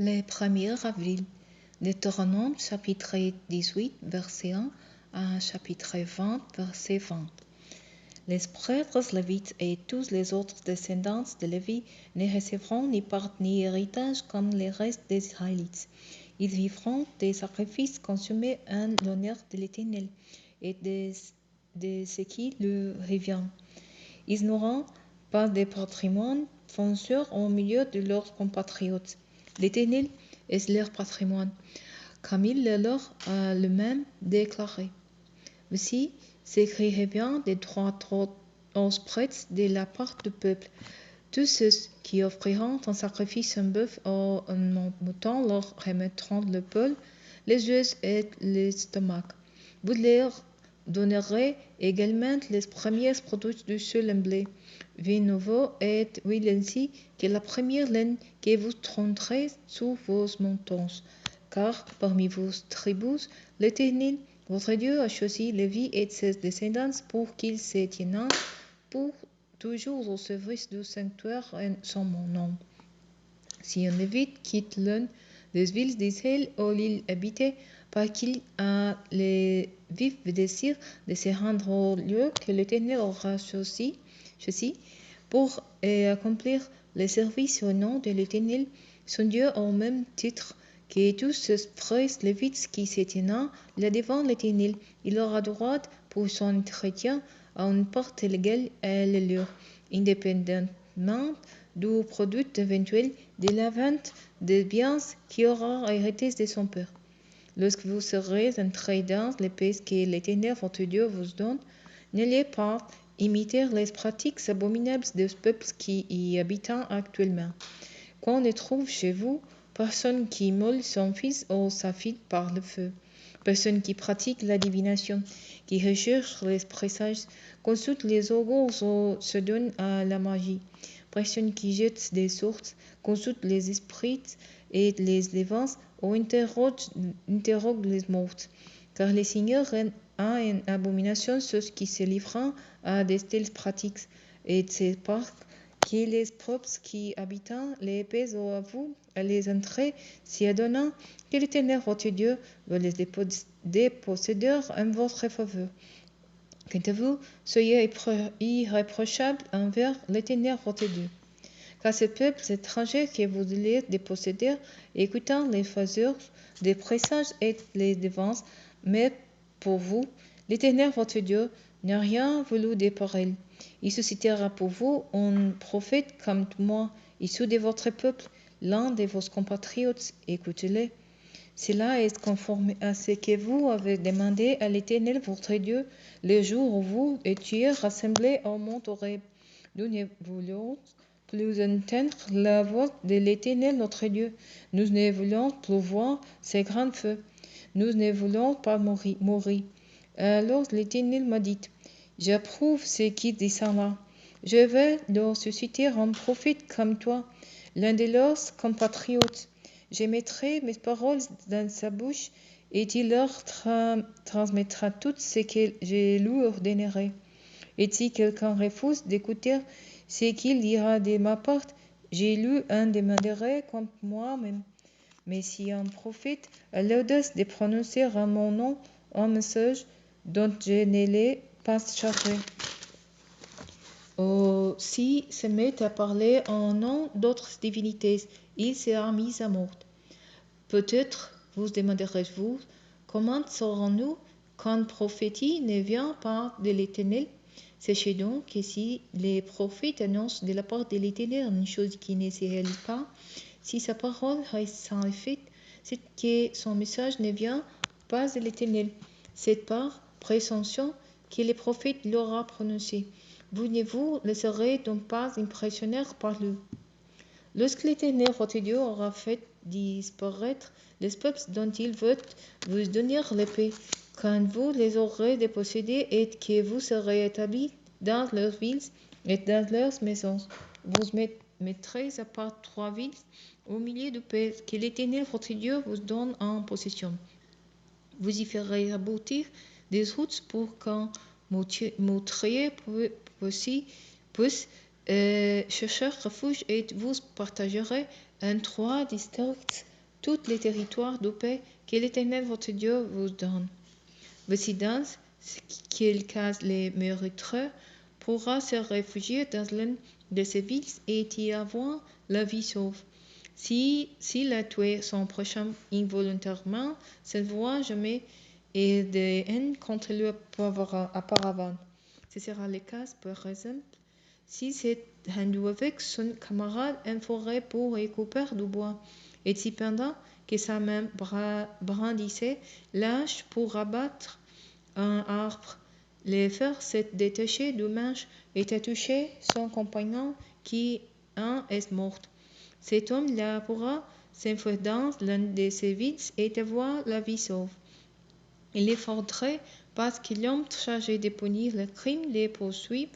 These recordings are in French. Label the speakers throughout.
Speaker 1: Les 1er avril, Deutéronome chapitre 18, verset 1 à chapitre 20, verset 20. Les prêtres lévites et tous les autres descendants de Lévi ne recevront ni part ni héritage comme les restes des Israélites. Ils vivront des sacrifices consumés en l'honneur de l'Éternel et de ce qui lui revient. Ils n'auront pas de patrimoine foncier au milieu de leurs compatriotes. L'Éternel est leur patrimoine, comme il le leur a lui-même déclaré. Aussi, ce qui revient des droits aux prêtres de la part du peuple. Tous ceux qui offriront un sacrifice en bœuf ou un mouton leur remettront le poil, les yeux et l'estomac. Vous leur donnerez également les premiers produits du sol en blé, vin nouveau et huile ainsi que la première laine que vous tondrez sous vos moutons. Car parmi vos tribus, l'Éternel, votre Dieu, a choisi Lévi et ses descendants pour qu'ils se tiennent pour toujours au service du sanctuaire en son nom. Si un Lévite quitte l'une des villes d'Israël où il habitait, parce qu'il a le vif désir de se rendre au lieu que l'Éternel aura choisi pour accomplir le service au nom de l'Éternel, son Dieu, au même titre que tous ces frères lévites qui se tiennent là devant l'Éternel, il aura droit pour son entretien à une part légale à le leur, indépendamment du produit éventuel de la vente des biens qu'il aura hérité de son père. Lorsque vous serez entrés dans le pays que l'Éternel votre Dieu vous donne, n'allez pas imiter les pratiques abominables des peuples qui y habitent actuellement. Qu'on ne trouve chez vous personne qui immole son fils ou sa fille par le feu, personne qui pratique la divination, qui recherche les présages, consulte les augures ou se donne à la magie, personne qui jette des sorts, consulte les esprits et les devance ou interroge les morts. Car le Seigneur a en abomination ceux qui se livrent à de telles pratiques, et c'est parce que les peuples qui habitent les pays à vous, à les entrées, s'y adonnant, que l'Éternel votre Dieu veut les déposséder en votre faveur. Quant à vous, soyez irréprochables envers l'Éternel votre Dieu. Car ces peuples étrangers que vous allez déposséder, écoutant les faiseurs des présages et les devances, mais pour vous, l'Éternel votre Dieu n'a rien voulu de pareil. Il suscitera pour vous un prophète comme moi, issu de votre peuple, l'un de vos compatriotes, écoutez-le. Cela est conforme à ce que vous avez demandé à l'Éternel votre Dieu le jour où vous étiez rassemblés au mont Horeb. Nous ne voulions plus entendre la voix de l'Éternel notre Dieu. Nous ne voulons plus voir ces grands feux. Nous ne voulons pas mourir. Alors l'Éternel m'a dit, j'approuve ce qui descend là. Je vais leur susciter un prophète comme toi, l'un de leurs compatriotes. Je mettrai mes paroles dans sa bouche et il leur transmettra tout ce que je lui ordonnerai. Et si quelqu'un refuse d'écouter ce qu'il dira de ma part, je lui en demanderai contre moi-même. Mais si un prophète a l'audace de prononcer en mon nom un message dont je ne l'ai pas chargé, ou si se met à parler en nom d'autres divinités, il sera mis à mort. Peut-être vous demanderez-vous, comment saurons-nous qu'un prophétie ne vient pas de l'Éternel? Sachez donc que si les prophètes annoncent de la part de l'Éternel une chose qui ne se réalise pas, si sa parole reste sans effet, c'est que son message ne vient pas de l'Éternel. C'est par présomption que le prophète l'aura prononcé. Vous ne vous laisserez donc pas impressionner par lui. Lorsque l'Éternel votre Dieu aura fait disparaître les peuples dont il veut vous donner la paix, quand vous les aurez dépossédés et que vous serez établis dans leurs villes et dans leurs maisons, vous mettrez à part 3 villes au milieu du pays que l'Éternel votre Dieu vous donne en possession. Vous y ferez aboutir des routes pour qu'un meurtrier puisse chercher refuge et vous partagerez en 3 districts tous les territoires de paix que l'Éternel votre Dieu vous donne. Voici dans quel cas les mériteux pourra se réfugier dans l'une de ces villes et y avoir la vie sauve. S'il a tué son prochain involontairement, cette voie jamais et de haine contre lui auparavant. Ce sera le cas, par exemple, si c'est rendu avec son camarade en forêt pour récupérer du bois, et si pendant que sa main brandissait l'âge pour abattre un arbre, le fer s'est détaché du manche et a touché son compagnon qui en est mort. Cet homme-là pourra s'enfuir dans l'un de ces vides et avoir la vie sauve. Il faudrait parce que l'homme chargé de punir le crime les poursuive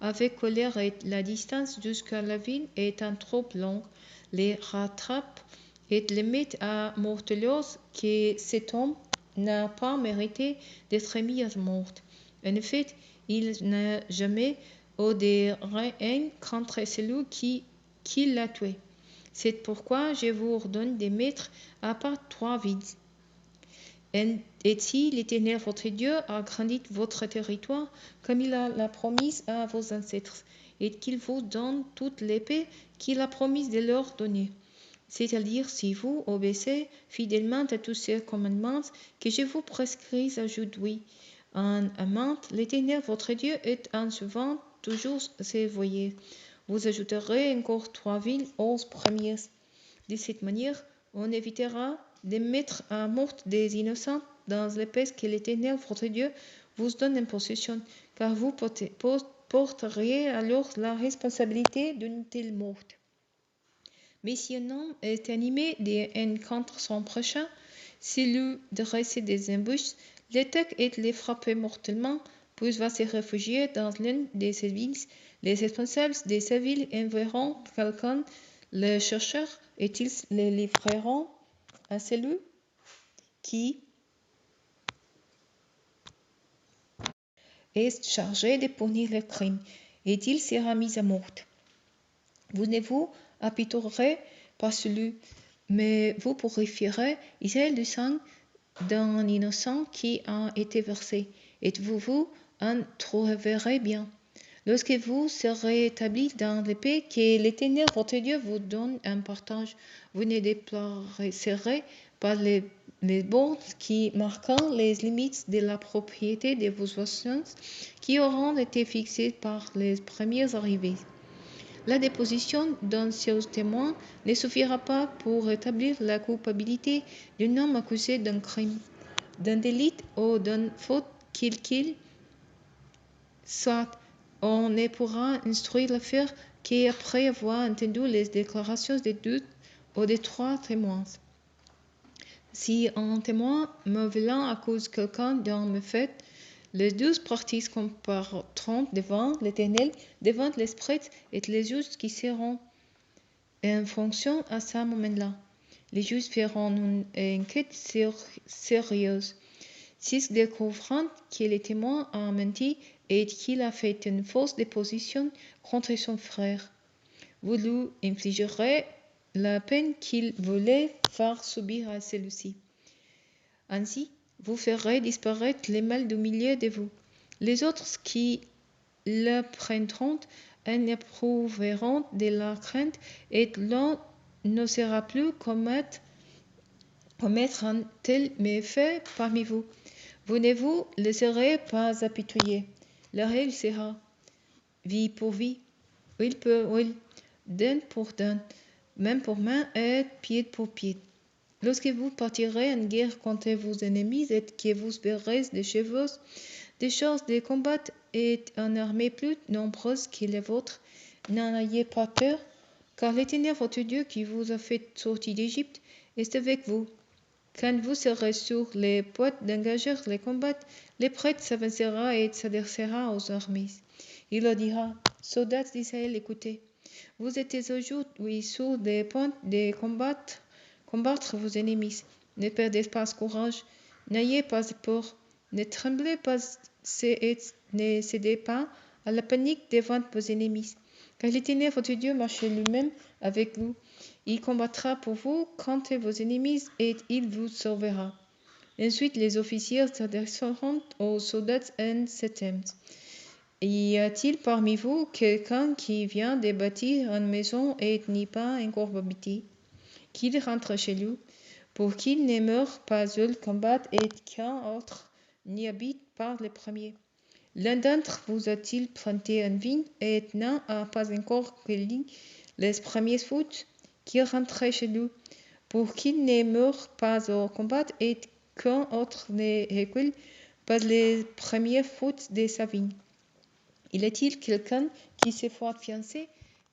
Speaker 1: avec colère et la distance jusqu'à la ville étant trop longue, les rattrape et les met à mortelose que cet homme n'a pas mérité d'être mis à mort. En effet, il n'a jamais eu de haine contre celui qui l'a tué. C'est pourquoi je vous ordonne de mettre à part 3 villes. Et si l'Éternel votre Dieu agrandit votre territoire, comme il l'a promis à vos ancêtres, et qu'il vous donne toute l'épée qu'il a promis de leur donner, c'est-à-dire si vous obéissez fidèlement à tous ces commandements que je vous prescris aujourd'hui, en amant l'Éternel votre Dieu et en suivant toujours ses voies. Vous ajouterez encore 3 villes aux premières. De cette manière, on évitera de mettre à mort des innocents dans les pays que l'Éternel votre Dieu vous donne en possession, car vous porteriez alors la responsabilité d'une telle mort. Mais si un homme est animé de haine contre son prochain, s'il lui dresse des embûches, l'attaque et les frapper mortellement, puis va se réfugier dans l'une de ces villes. Les responsables de ces villes enverront quelqu'un le chercher et ils le livreront à celui qui est chargé de punir le crime, et il sera mis à mort. Vous ne vous apitoierez pas sur lui, mais vous purifierez Israël du sang d'un innocent qui a été versé, et vous vous en trouverez bien. Lorsque vous serez établis dans le pays que l'Éternel votre Dieu vous donne en partage, vous ne déplacerez pas les bornes qui marquent les limites de la propriété de vos voisins qui auront été fixées par les premiers arrivés. La déposition d'un seul témoin ne suffira pas pour établir la culpabilité d'un homme accusé d'un crime, d'un délit ou d'une faute qu'il soit. On ne pourra instruire l'affaire qu'après avoir entendu les déclarations des 2 ou des 3 témoins. Si un témoin malveillant accuse quelqu'un d'un méfait, les 12 parties comparaîtront devant l'Éternel, devant l'Esprit et les juges qui seront en fonction à ce moment-là. Les juges feront une enquête sérieuse. S'ils découvrent que le témoin a menti et qu'il a fait une fausse déposition contre son frère, vous lui infligerez la peine qu'il voulait faire subir à celui-ci. Ainsi, vous ferez disparaître le mal du milieu de vous. Les autres qui le prendront en éprouveront de la crainte et l'on n'osera plus commettre un tel méfait parmi vous. Vous ne vous laisserez pas apitoyer. La règle sera vie pour vie, huile pour huile, dent pour dent, main pour main et pied pour pied. Lorsque vous partirez en guerre contre vos ennemis et que vous verrez des chevaux, des choses de combat et une armée plus nombreuse que les vôtres, n'en ayez pas peur, car l'Éternel votre Dieu qui vous a fait sortir d'Égypte est avec vous. Quand vous serez sur les points d'engager les combats, le prêtre s'avancera et s'adressera aux armées. Il leur dira, soldats d'Israël, écoutez, vous êtes aujourd'hui sur les points de combattre vos ennemis. Ne perdez pas courage, n'ayez pas peur, ne tremblez pas et ne cédez pas à la panique devant vos ennemis. Car l'Éternel votre Dieu marche lui-même avec vous. Il combattra pour vous contre vos ennemis et il vous sauvera. Ensuite, les officiers s'adresseront aux soldats en ces termes. Y a-t-il parmi vous quelqu'un qui vient de bâtir une maison et n'y pas encore habité, qu'il rentre chez lui, pour qu'il ne meure pas seul combat et qu'un autre n'y habite par le premier? L'un d'entre vous a-t-il planté une vigne et n'a pas encore cueilli les premiers fruits, qu'il rentre chez lui, pour qu'il ne meure pas au combat et qu'un autre ne récolte pas les premiers fruits de sa vigne? Y a-t-il quelqu'un qui se soit fiancé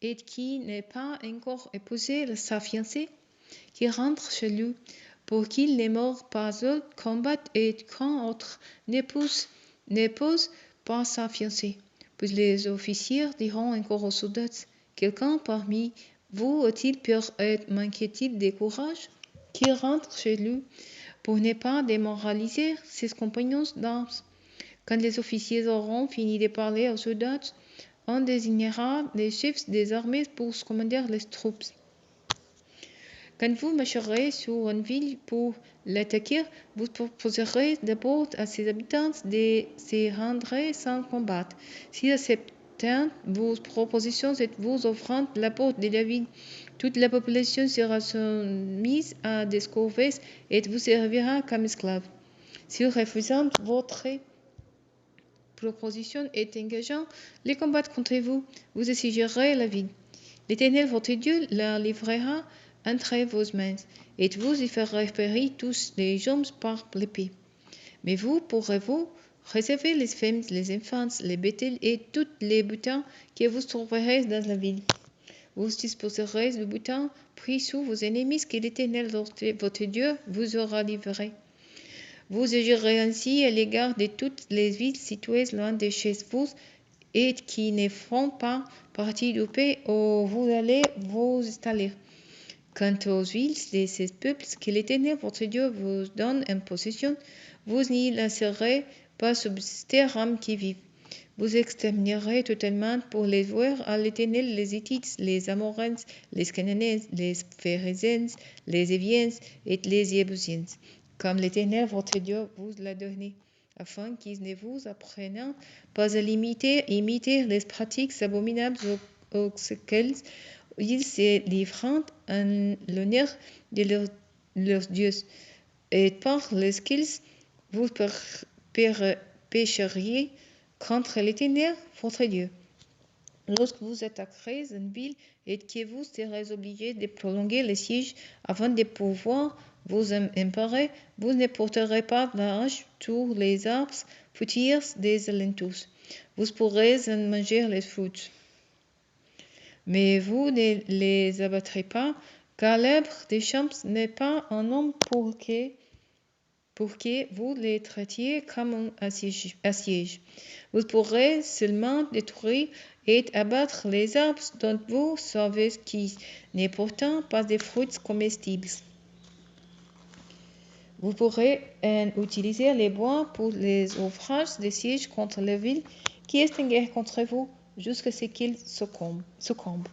Speaker 1: et qui n'est pas encore épousé sa fiancée, qui rentre chez lui, pour qu'il ne meure pas au combat et qu'un autre n'épouse pas sa fiancée? Puis les officiers diront encore aux soldats: quelqu'un parmi vous a-t-il peur et manque-t-il de courage, qu'il rentre chez lui, pour ne pas démoraliser ses compagnons d'armes? Quand les officiers auront fini de parler aux soldats, on désignera les chefs des armées pour commander les troupes. Quand vous marcherez sur une ville pour l'attaquer, vous proposerez d'abord à ses habitants de se rendre sans combattre. S'ils acceptent vos propositions et vous offrant la porte de la ville, toute la population sera soumise à des corvées et vous servira comme esclaves. S'ils refusent votre proposition et engageant les combats contre vous, vous exigerez la ville. L'Éternel votre Dieu la livrera entre vos mains, et vous y ferez périr tous les hommes par l'épée. Mais vous pourrez-vous réserver les femmes, les enfants, les bétails et tous les butins que vous trouverez dans la ville. Vous disposerez du butin pris sous vos ennemis que l'Éternel votre Dieu vous aura livré. Vous agirez ainsi à l'égard de toutes les villes situées loin de chez vous et qui ne font pas partie du pays où vous allez vous installer. Quant aux villes de ces peuples que l'Éternel votre Dieu vous donne en possession, vous n'y laisserez pas subsister âme qui vive. Vous exterminerez totalement pour les voir à l'Éternel les Hittites, les Amoréens, les Cananéens, les Phéréziens, les Éviens et les Jébusiens, comme l'Éternel votre Dieu vous l'a donné, afin qu'ils ne vous apprennent pas à imiter les pratiques abominables auxquelles ils se livrent en l'honneur de leurs dieux, et par lesquels vous pécheriez contre l'Éternel votre Dieu. Lorsque vous attaquerez une ville et que vous serez obligé de prolonger le siège avant de pouvoir vous emparer, vous ne porterez pas la hache sur les arbres fruitiers des alentours. Vous pourrez en manger les fruits, mais vous ne les abattrez pas, car l'arbre des champs n'est pas un homme pour que vous les traitiez comme un assiège. Vous pourrez seulement détruire et abattre les arbres dont vous savez qu'ils ne portent pas de fruits comestibles. Vous pourrez utiliser les bois pour les ouvrages de siège contre la ville qui est en guerre contre vous, jusqu'à ce qu'ils succombent.